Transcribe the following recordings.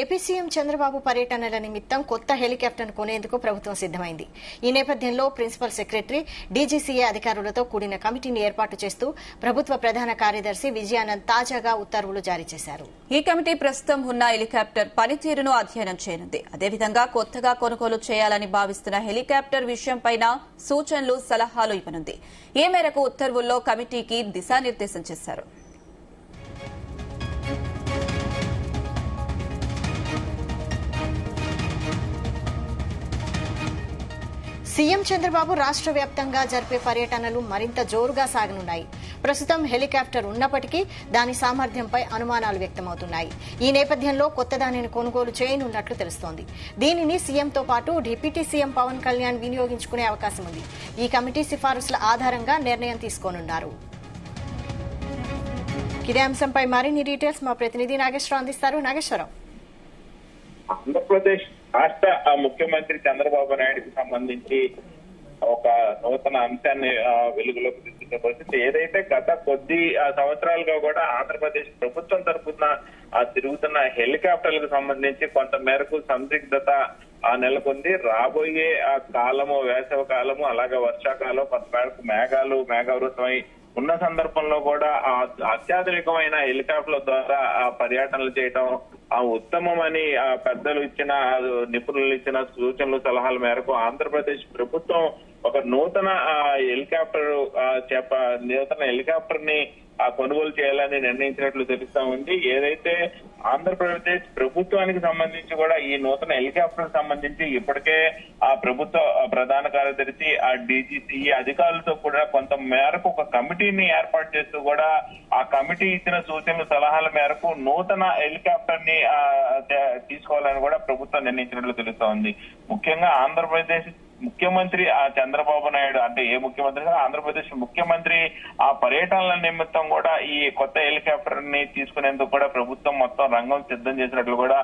AP CM Chandrababu పర్యటనల నిమిత్తం కొత్త హెలికాప్టర్ను కొనేందుకు ప్రభుత్వం సిద్దమైంది. ఈ నేపథ్యంలో ప్రిన్సిపల్ సెక్రటరీ, డీజీసీఏ అధికారులతో కూడిన కమిటీని ఏర్పాటు చేస్తూ ప్రభుత్వ ప్రధాన కార్యదర్శి విజయానంద్ తాజాగా ఉత్తర్వులు జారీ చేశారు. ఈ కమిటీ ప్రస్తుతం ఉన్న హెలికాప్టర్ పనితీరును అధ్యయనం చేయనుంది. అదేవిధంగా కొత్తగా కొనుగోలు చేయాలని భావిస్తున్న హెలికాప్టర్ విషయంపై సూచనలు, సలహాలు ఇవ్వనుంది. ఈ మేరకు ఉత్తర్వుల్లో కమిటీకి దిశానిర్దేశం చేశారు. సీఎం చంద్రబాబు రాష్ట్ర వ్యాప్తంగా జరిపే పర్యటనలు మరింత జోరుగా సాగనున్నాయి. ప్రస్తుతం హెలికాప్టర్ ఉన్నప్పటికీ దాని సామర్థ్యంపై అనుమానాలు వ్యక్తమవుతున్నాయి. ఈ నేపథ్యంలో కొత్త దానిని కొనుగోలు చేయనున్నట్లు తెలుస్తోంది. దీనిని సీఎంతో పాటు డిప్యూటీ సీఎం పవన్ కళ్యాణ్ వినియోగించుకునే అవకాశం ఉంది. ఈ కమిటీ సిఫారసుల ఆధారంగా నిర్ణయం తీసుకోనున్నారు. ఇదే అంశంపై మరిన్ని డీటెయిల్స్ మా ప్రతినిధి నాగేశ్వరరావు అందిస్తారు. నాగేశ్వరరావు, ఆంధ్రప్రదేశ్ రాష్ట్ర ముఖ్యమంత్రి చంద్రబాబు నాయుడుకి సంబంధించి ఒక నూతన అంశాన్ని వెలుగులోకి తీసుకునే పరిస్థితి. ఏదైతే గత కొద్ది సంవత్సరాలుగా కూడా ఆంధ్రప్రదేశ్ ప్రభుత్వం తరఫున తిరుగుతున్న హెలికాప్టర్లకు సంబంధించి కొంత మేరకు సందిగ్ధత నెలకొంది. రాబోయే కాలము, వేసవి కాలము, అలాగే వర్షాకాలం కొంత మేరకు మేఘావృతమై ఉన్న సందర్భంలో కూడా అత్యాధునికమైన హెలికాప్టర్ల ద్వారా పర్యటనలు చేయడం ఉత్తమమని పెద్దలు ఇచ్చిన, నిపుణులు ఇచ్చిన సూచనలు, సలహాల మేరకు ఆంధ్రప్రదేశ్ ప్రభుత్వం ఒక నూతన హెలికాప్టర్ ని కొనుగోలు చేయాలని నిర్ణయించినట్లు తెలుస్తా ఉంది. ఏదైతే ఆంధ్రప్రదేశ్ ప్రభుత్వానికి సంబంధించి కూడా ఈ నూతన హెలికాప్టర్ సంబంధించి ఇప్పటికే ఆ ప్రభుత్వ ప్రధాన కార్యదర్శి, ఆ డీజీసీఏ అధికారులతో కూడా కొంత మేరకు ఒక కమిటీని ఏర్పాటు చేస్తూ కూడా ఆ కమిటీ ఇచ్చిన సూచనలు, సలహాల మేరకు నూతన హెలికాప్టర్ ని తీసుకోవాలని కూడా ప్రభుత్వం నిర్ణయించినట్లు తెలుస్తా ఉంది. ముఖ్యంగా ఆంధ్రప్రదేశ్ ముఖ్యమంత్రి చంద్రబాబు నాయుడు, అంటే ఏ ముఖ్యమంత్రి, ఆంధ్రప్రదేశ్ ముఖ్యమంత్రి ఆ పర్యటనల నిమిత్తం కూడా ఈ కొత్త హెలికాప్టర్ ని తీసుకునేందుకు కూడా ప్రభుత్వం మొత్తం రంగం సిద్ధం చేసినట్లు కూడా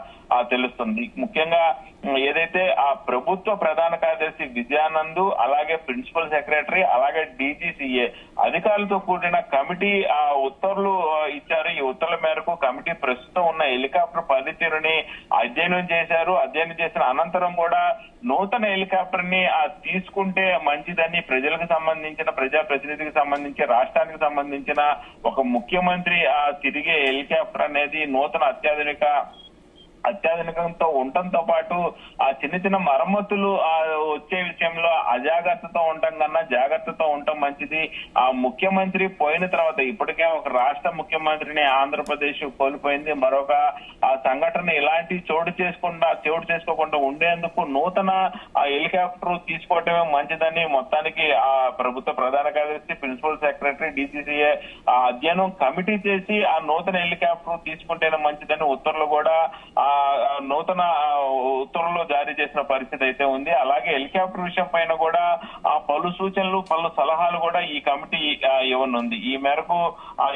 తెలుస్తుంది. ముఖ్యంగా ఏదైతే ఆ ప్రభుత్వ ప్రధాన కార్యదర్శి విజయానంద్, అలాగే ప్రిన్సిపల్ సెక్రటరీ, అలాగే డీజీసీఏ అధికారులతో కూడిన కమిటీ ఉత్తర్వులు ఇచ్చారు. ఈ ఉత్తర్వుల మేరకు కమిటీ ప్రస్తుతం ఉన్న హెలికాప్టర్ పనితీరుని అధ్యయనం చేశారు. అధ్యయనం చేసిన అనంతరం కూడా నూతన హెలికాప్టర్ ని తీసుకుంటే మంచిదని ప్రజలకు సంబంధించిన, ప్రజాప్రతినిధికి సంబంధించి, రాష్ట్రానికి సంబంధించిన ఒక ముఖ్యమంత్రి తిరిగే హెలికాప్టర్ అనేది నూతన అత్యాధునికంతో ఉండటంతో పాటు ఆ చిన్న చిన్న మరమ్మతులు వచ్చే విషయంలో అజాగ్రత్తతో ఉండటం కన్నా జాగ్రత్తతో ఉండటం మంచిది. ఆ ముఖ్యమంత్రి పోయిన తర్వాత ఇప్పటికే ఒక రాష్ట్ర ముఖ్యమంత్రిని ఆంధ్రప్రదేశ్ కోల్పోయింది. మరొక ఆ సంఘటన ఇలాంటి చోటు చేసుకోకుండా ఉండేందుకు నూతన హెలికాప్టర్ తీసుకోవటమే మంచిదని మొత్తానికి ఆ ప్రభుత్వ ప్రధాన కార్యదర్శి, ప్రిన్సిపల్ సెక్రటరీ, డీజీసీఏ అధ్యయనం కమిటీ చేసి ఆ నూతన హెలికాప్టర్ తీసుకుంటేనే మంచిదని ఉత్తర్వులు కూడా నూతన ఉత్తర్వులు జారీ చేసిన పరిస్థితి అయితే ఉంది. అలాగే హెలికాప్టర్ విషయం పైన కూడా పలు సూచనలు, పలు సలహాలు కూడా ఈ కమిటీ ఇవ్వనుంది. ఈ మేరకు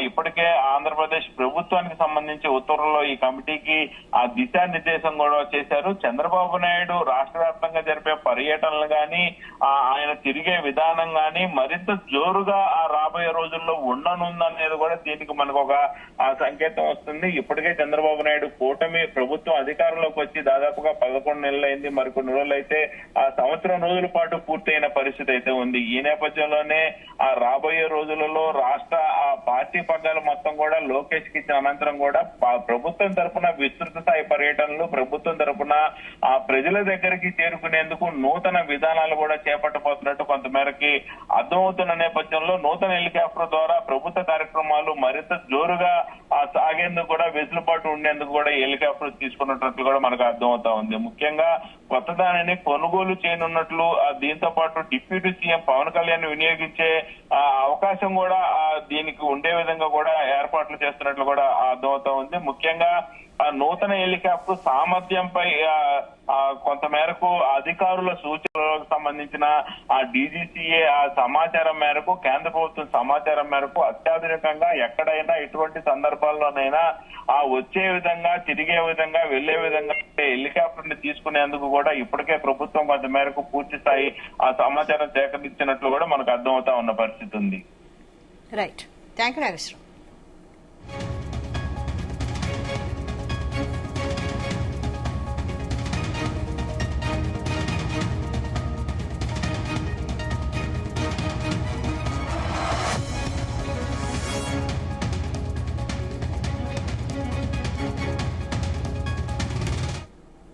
ఇప్పటికే ఆంధ్రప్రదేశ్ ప్రభుత్వానికి సంబంధించి ఉత్తర్వుల్లో ఈ కమిటీకి దిశానిర్దేశం కూడా చేశారు. చంద్రబాబు నాయుడు రాష్ట్ర వ్యాప్తంగా జరిపే పర్యటనలు గాని, ఆయన తిరిగే విధానం గాని మరింత జోరుగా రాబోయే రోజుల్లో ఉండనుందనేది కూడా దీనికి మనకు ఒక సంకేతం వస్తుంది. ఇప్పటికే చంద్రబాబు నాయుడు కూటమి ప్రభుత్వం అధికారంలోకి వచ్చి దాదాపుగా 11 నెలలు అయింది. మరికొన్ని రోజులు అయితే సంవత్సరం రోజుల పాటు పూర్తయిన పరిస్థితి అయితే ఉంది. ఈ నేపథ్యంలోనే రాబోయే రోజులలో రాష్ట్ర పార్టీ పగ్గాలు మొత్తం కూడా లోకేష్ కి ఇచ్చిన అనంతరం కూడా ప్రభుత్వం తరఫున విస్తృత స్థాయి పర్యటనలు, ప్రభుత్వం తరఫున ప్రజల దగ్గరికి చేరుకునేందుకు నూతన విధానాలు కూడా చేపట్టబోతున్నట్టు కొంతమేరకి అర్థమవుతున్న నేపథ్యంలో నూతన హెలికాప్టర్ ద్వారా ప్రభుత్వ కార్యక్రమాలు మరింత జోరుగా సాగేందుకు కూడా, వెసులుబాటు ఉండేందుకు కూడా హెలికాప్టర్ తీసుకున్నట్లు కూడా మనకు అర్థమవుతా ఉంది. ముఖ్యంగా కొత్త దానిని కొనుగోలు చేయనున్నట్లు, దీంతో పాటు డిప్యూటీ సీఎం పవన్ కళ్యాణ్ వినియోగించే అవకాశం కూడా దీనికి ఉండే విధంగా కూడా ఏర్పాట్లు చేస్తున్నట్లు కూడా అర్థమవుతా ఉంది. ముఖ్యంగా నూతన హెలికాప్టర్ సామర్థ్యంపై కొంత మేరకు అధికారుల సూచనలకు సంబంధించిన డీజీసీఏ సమాచారం మేరకు, కేంద్ర ప్రభుత్వం సమాచారం మేరకు అత్యాధునికంగా ఎక్కడైనా ఎటువంటి సందర్భాల్లోనైనా వచ్చే విధంగా, తిరిగే విధంగా, వెళ్లే విధంగా హెలికాప్టర్ ని తీసుకునేందుకు కూడా ఇప్పటికే ప్రభుత్వం కొంత మేరకు పూర్తి స్థాయి సమాచారం సేకరించినట్లు కూడా మనకు అర్థమవుతా ఉన్న పరిస్థితి ఉంది. Right, thank you Nageswararao.